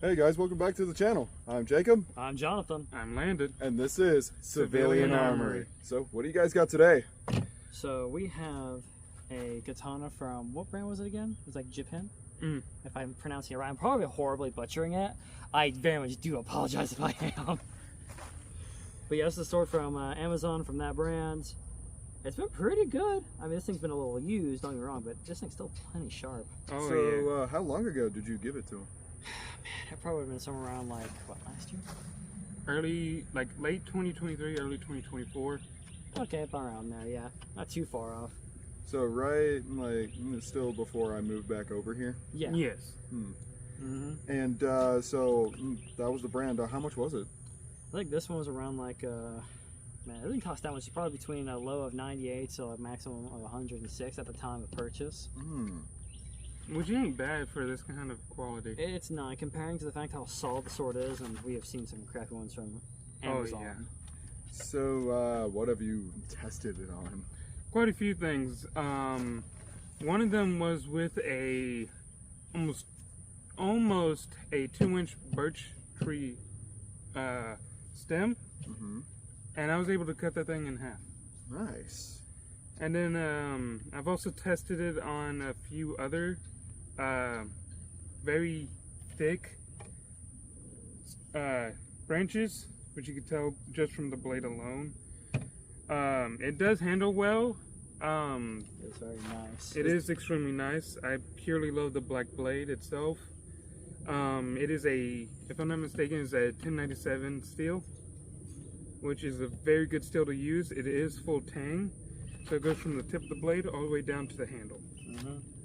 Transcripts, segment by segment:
Hey guys, welcome back to the channel. I'm Jacob. I'm Jonathan. I'm Landon. And this is Civilian Armory. So, what do you guys got today? So we have a katana from, what brand was it again? It was like Jihpen. If I'm pronouncing it right. I'm probably horribly butchering it. I very much do apologize if I am. But yeah, this is a sword from Amazon, from that brand. It's been pretty good. I mean, this thing's been a little used, don't get me wrong, but this thing's still plenty sharp. Oh, So, how long ago did you give it to him? Man, it probably would have been somewhere around, like, what, last year? Late 2023, early 2024. Okay, about around there, yeah. Not too far off. So, right, like, still before I moved back over here? Yeah. Yes. And, so, that was the brand. How much was it? I think this one was around, like, man, it didn't cost that much. It's probably between a low of 98 to a maximum of 106 at the time of purchase. Which ain't bad for this kind of quality. It's not, comparing to the fact how solid the sword is, and we have seen some crappy ones from Amazon. Oh, yeah. So, what have you tested it on? Quite a few things. One of them was with a almost a 2-inch birch tree stem, and I was able to cut that thing in half. Nice. And then I've also tested it on a few other very thick branches, which you can tell just from the blade alone. It does handle well. It's very nice. It is extremely nice. I purely love the black blade itself. It is if I'm not mistaken, it's a 1097 steel, which is a very good steel to use. It is full tang. So it goes from the tip of the blade all the way down to the handle.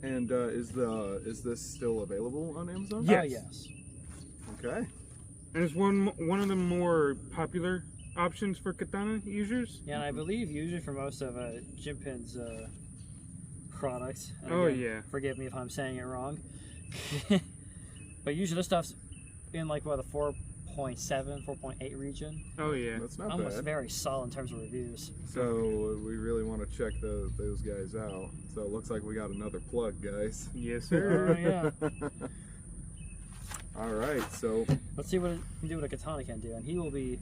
And is this still available on Amazon? Yes. Yes. Okay. And it's one of the more popular options for katana users. Yeah, and I believe usually for most of Jihpen's products. And Oh, again, yeah. Forgive me if I'm saying it wrong. But usually this stuff's in like what, the 4.7, 4.8 region. Oh yeah. That's not Almost bad. very solid in terms of reviews. So, we really want to check those guys out. So, it looks like we got another plug, guys. Yes, sir. Yeah. Alright, so... Let's see what it can do, what a katana can do, and he will be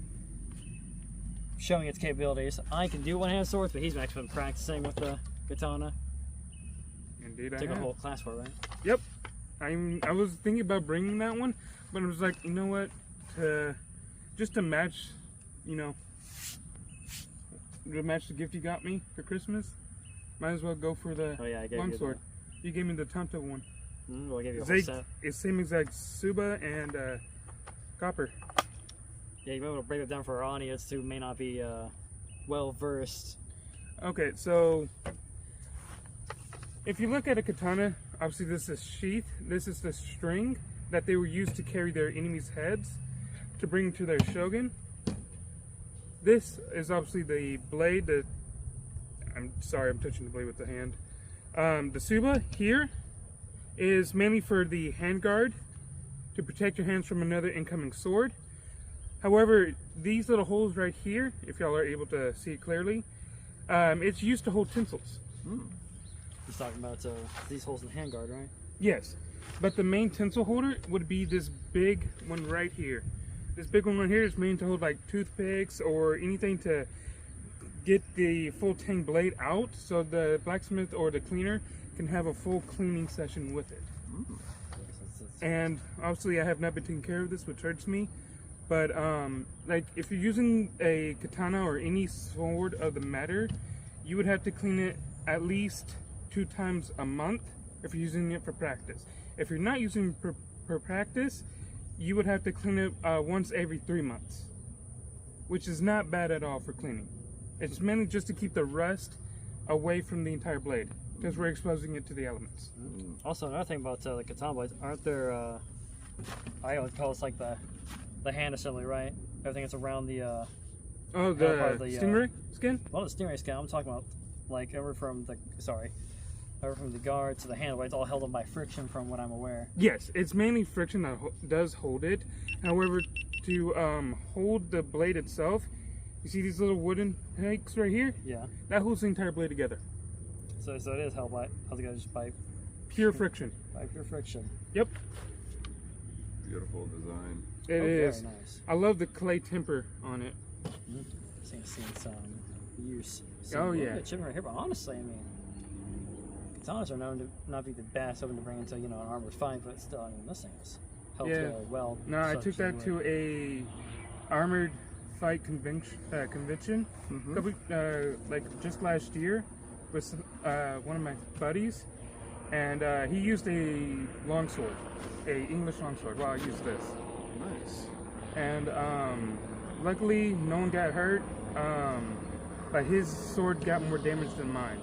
showing its capabilities. I can do one-hand swords, but he's actually been practicing with the katana. Indeed, Took I a have. whole class for it, right? Yep. I was thinking about bringing that one, but I was like, you know what? Just to match, to match the gift you got me for Christmas, might as well go for the Oh yeah, I gave long you sword. You gave me the Tonto one. well, I gave you a whole set. It's same exact Suba and copper. Yeah, you might want to break it down for our audience who may not be well versed. Okay, so if you look at a katana, obviously this is sheath. This is the string that they were used to carry their enemies' heads to bring to their shogun. This is obviously the blade that, I'm sorry, I'm touching the blade with the hand. The Suba here is mainly for the handguard to protect your hands from another incoming sword. However, these little holes right here, if y'all are able to see it clearly, it's used to hold tinsels. He's talking about these holes in the handguard, right? Yes, but the main tinsel holder would be this big one right here. This big one right here is meant to hold like toothpicks or anything to get the full tang blade out, so the blacksmith or the cleaner can have a full cleaning session with it. And obviously I have not been taking care of this, which hurts me. But like if you're using a katana or any sword of the matter, you would have to clean it at least 2 times a month if you're using it for practice. If you're not using it for practice, you would have to clean it once every 3 months, which is not bad at all for cleaning. It's mainly just to keep the rust away from the entire blade, because we're exposing it to the elements. Also, another thing about the katana blades, aren't there, I would call this like the hand assembly, right? Everything that's around the, Oh, part the of the, stingray skin? well, the stingray skin, I'm talking about, like, over from the guard to the handle, it's all held up by friction from what I'm aware. Yes, it's mainly friction that does hold it. However, to hold the blade itself, you see these little wooden pegs right here? Yeah. That holds the entire blade together. So it is held together just by Pure friction. pure friction. Yep. Beautiful design. It is. Very nice. I love the clay temper on it. Seen some use. Oh, yeah. Jihpen right here, but honestly, I mean, katanas are known to not be the best open to bring into an armored fight, but still, I mean, this thing is held together well. No, I took that to a armored fight convention couple, like just last year with one of my buddies, and he used a longsword, a English longsword, while I used this. Nice. And luckily no one got hurt, but his sword got more damage than mine.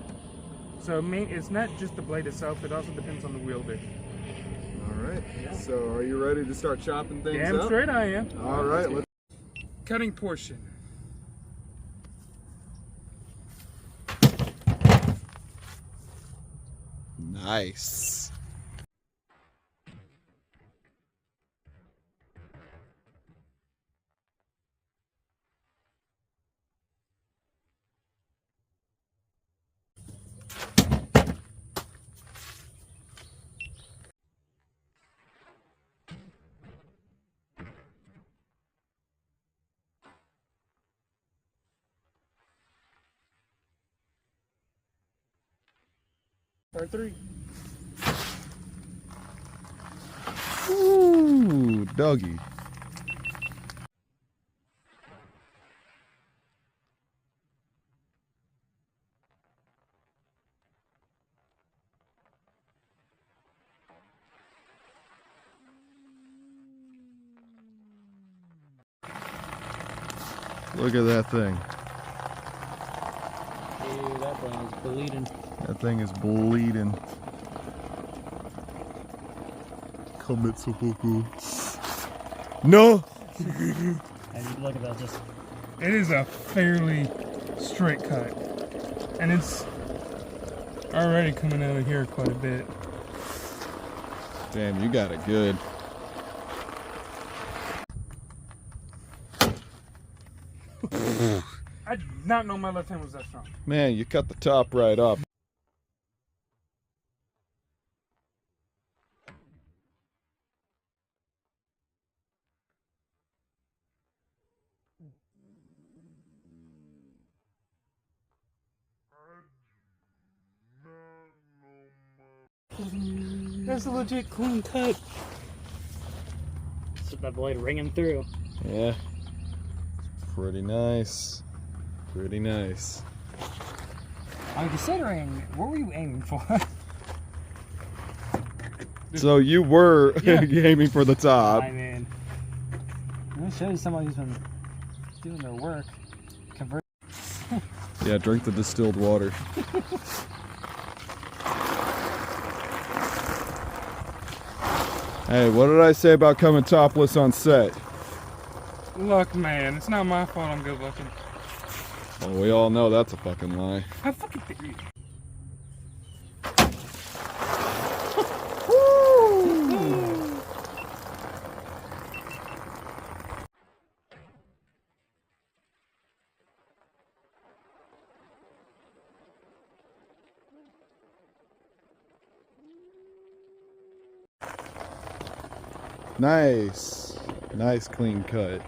So it's not just the blade itself, it also depends on the wielder. Alright, so are you ready to start chopping things Damn up? straight I am. Alright, let's... Cutting portion. Nice. Part 3. Ooh, doggy. Look at that thing. Dude, that thing is bleeding. That thing is bleeding. Kametsuhoku. No! And look at that, just It is a fairly straight cut, and it's already coming out of here quite a bit. Damn, you got it good. I did not know my left hand was that strong. Man, you cut the top right up. That's a legit clean cut. so that blade ringing through. Yeah. Pretty nice. Pretty nice. I'm considering, what were you aiming for? So you were aiming for the top. I mean, I'm gonna show you somebody who's been doing their work. Convert. Yeah, drink the distilled water. Hey, what did I say about coming topless on set? Look, man, it's not my fault I'm good looking. Well, we all know that's a fucking lie. I fucking think you. Nice. Nice clean cut.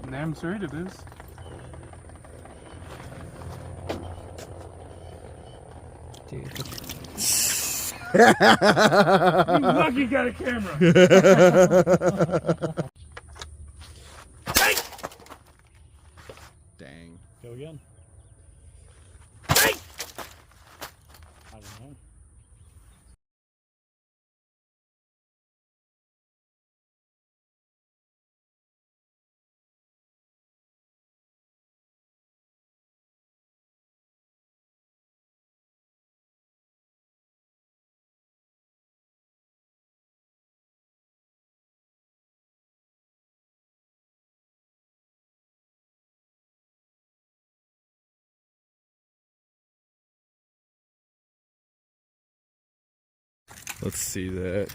Damn straight it is. Dude, You lucky got a camera. Dang. go again. I don't know. Let's see that.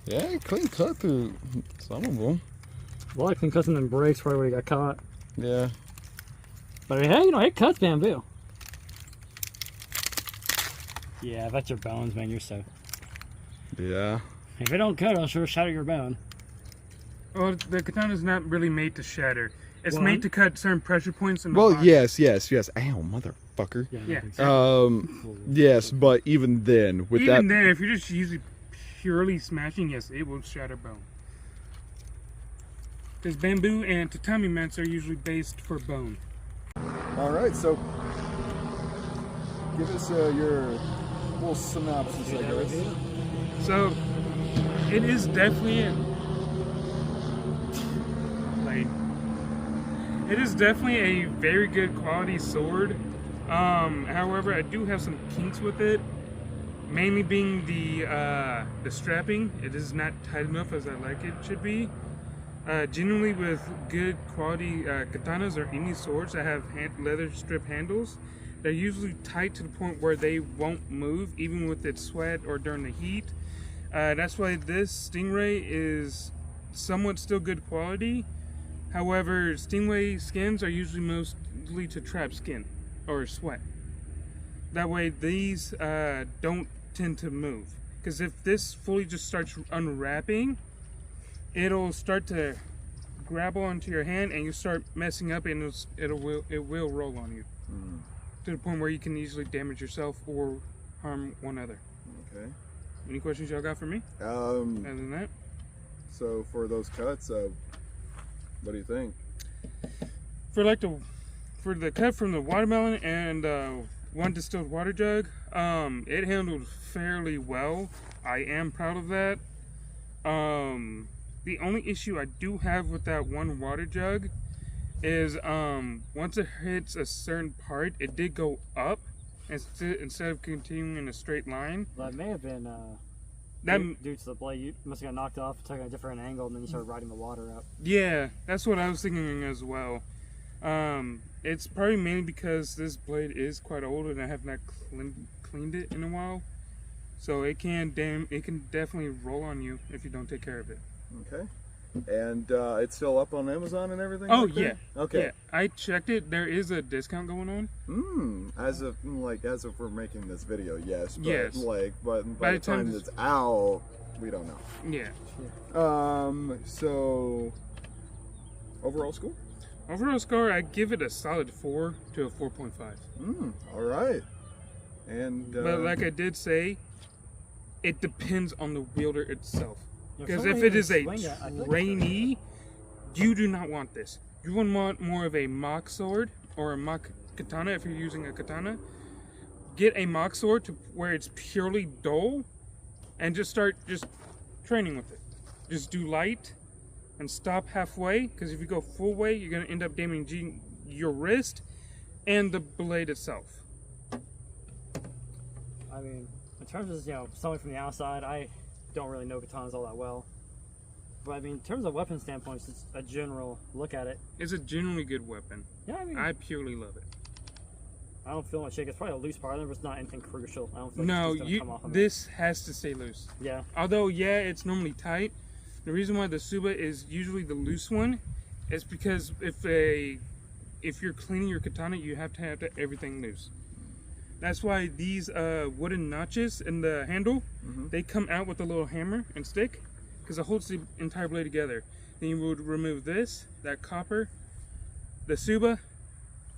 Yeah, clean cut through some of them. Well, I can cut them in breaks right where you got caught. Yeah. But hey, you know, it cuts bamboo. Yeah, that's your bones, man. You're so. Yeah. If it don't cut, I'll sure shatter your bone. Well, the katana's not really made to shatter. It's Well, made to cut certain pressure points in the Well, body. yes. Ow, motherfucker. Yeah. Yes, but even then, with Even that, then, if you're just usually purely smashing, yes, it will shatter bone. Because bamboo and tatami mats are usually based for bone. All right, so give us your little synopsis, I guess. So, it is definitely a very good quality sword. However, I do have some kinks with it. Mainly being the strapping. It is not tight enough as I like it should be. Generally, with good quality katanas or any swords that have leather strip handles, they're usually tight to the point where they won't move, even with its sweat or during the heat. That's why this Stingray is somewhat still good quality. However, Stingray skins are usually mostly to trap skin or sweat. That way, these don't tend to move. Because if this fully just starts unwrapping, it'll start to grab onto your hand and you start messing up, and it will roll on you to the point where you can easily damage yourself or harm one other. Okay. Any questions y'all got for me? Other than that, So for those cuts, what do you think? for the cut from the watermelon and one distilled water jug, it handled fairly well. I am proud of that. The only issue I do have with that one water jug is once it hits a certain part, it did go up instead of continuing in a straight line. Well, that may have been due to the blade. You must have got knocked off, took a different angle, and then you started riding the water up. Yeah, that's what I was thinking as well. It's probably mainly because this blade is quite old and I have not cleaned it in a while. So it can definitely roll on you if you don't take care of it. Okay. And it's still up on Amazon and everything? Oh, like that? yeah. Okay. Yeah, I checked it. There is a discount going on. As if we're making this video, yes. But Yes. but By by the time it's out, we don't know. Yeah. So overall score? Overall score, I give it a solid 4 to a 4.5. All right. And But like I did say, it depends on the wielder itself. Yeah, Because someone if it even is a swing it, I feel like trainee, you do not want this. You would want more of a mock sword or a mock katana if you're using a katana. Get a mock sword to where it's purely dull and just start training with it. Just do light and stop halfway, because if you go full way, you're going to end up damaging your wrist and the blade itself. I mean, in terms of someone from the outside, I don't really know katanas all that well. But I mean, in terms of weapon standpoints, it's a general look at it. It's a generally good weapon. Yeah, I mean, I purely love it. I don't feel much shake. It's probably a loose part of it, but it's not anything crucial. I don't feel like No, it's just gonna come off of it. this has to stay loose. Yeah. Although, yeah, it's normally tight. The reason why the Suba is usually the loose one is because if you're cleaning your katana, you have to have everything loose. That's why these wooden notches in the handle, they come out with a little hammer and stick, because it holds the entire blade together. Then you would remove this, that copper, the Suba,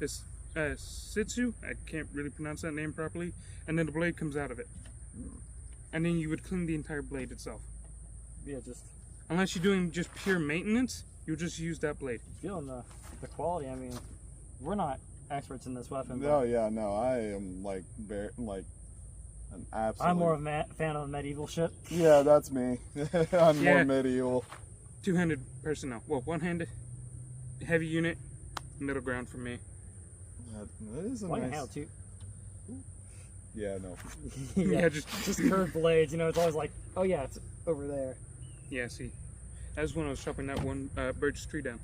this Sitsu, I can't really pronounce that name properly, and then the blade comes out of it. And then you would clean the entire blade itself. Yeah, just Unless you're doing just pure maintenance, you'll just use that blade. feeling the quality. I mean, we're not experts in this weapon. No, but yeah, no, I am like an absolute. I'm more of a fan of medieval shit. Yeah, that's me. I'm Yeah. more medieval. Two-handed personnel. Well, one-handed, heavy unit, middle ground for me. That is a Well, I can nice. handle too. Yeah, no. Yeah, just curved blades. It's always like, oh yeah, it's over there. yeah. See, that was when I was chopping that one birch tree down,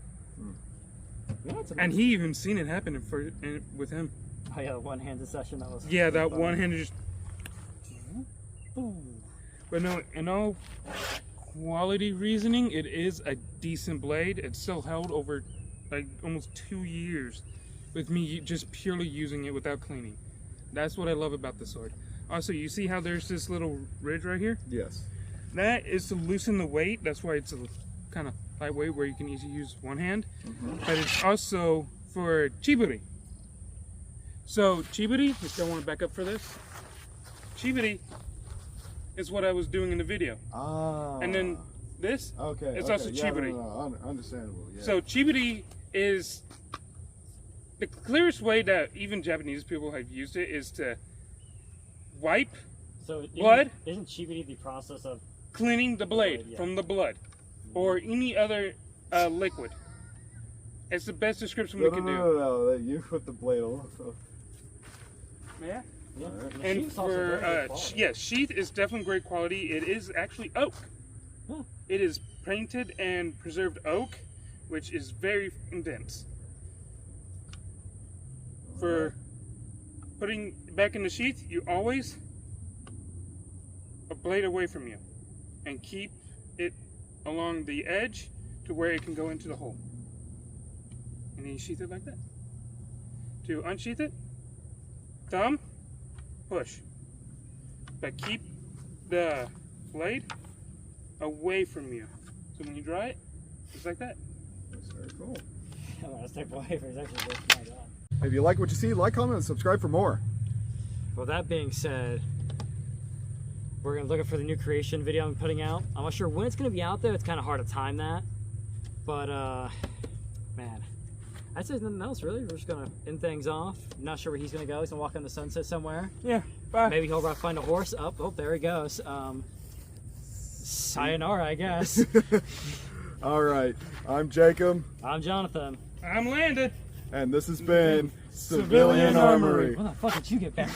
Yeah, it's a and he even seen it happen with him. Oh yeah, one-handed session. That was. Yeah, that fun. one-handed just. Ooh. But no, in all quality reasoning, it is a decent blade. It's still held over like almost 2 years with me just purely using it without cleaning. That's what I love about the sword. Also, you see how there's this little ridge right here? Yes. That is to loosen the weight. That's why it's a kind of lightweight where you can easily use one hand. But it's also for chiburi. So chiburi, if y'all want to back up for this, chiburi is what I was doing in the video. Ah. And then this, Okay. it's okay. also Yeah, chiburi. Understandable. Yeah. So chiburi is the clearest way that even Japanese people have used it is to wipe, So blood? Isn't chiburi the process of? cleaning the blade Yeah. from the blood or any other liquid. It's the best description we can do. No. You put the blade on. Yeah. Yeah. Alright. The And sheath's also for very good quality. yes, sheath is definitely great quality. It is actually oak. Huh. It is painted and preserved oak, which is very intense. For putting back in the sheath, you always a blade away from you, and keep it along the edge to where it can go into the hole. And then you sheath it like that. To unsheath it, thumb, push. But keep the blade away from you. So when you dry it, just like that. That's very cool. I'm gonna step away for a second. Oh my God. If you like what you see, like, comment, and subscribe for more. Well, that being said, we're gonna look for the new creation video I'm putting out. I'm not sure when it's gonna be out there. It's kind of hard to time that, but man, I'd say nothing else really. We're just gonna end things off. Not sure where he's gonna go. He's gonna walk in the sunset somewhere. Yeah, bye. Maybe he'll find a horse. Oh, there he goes. Sayonara, I guess. All right. I'm Jacob, I'm Jonathan. I'm landed. and this has been Civilian Armory. When the fuck did you get back?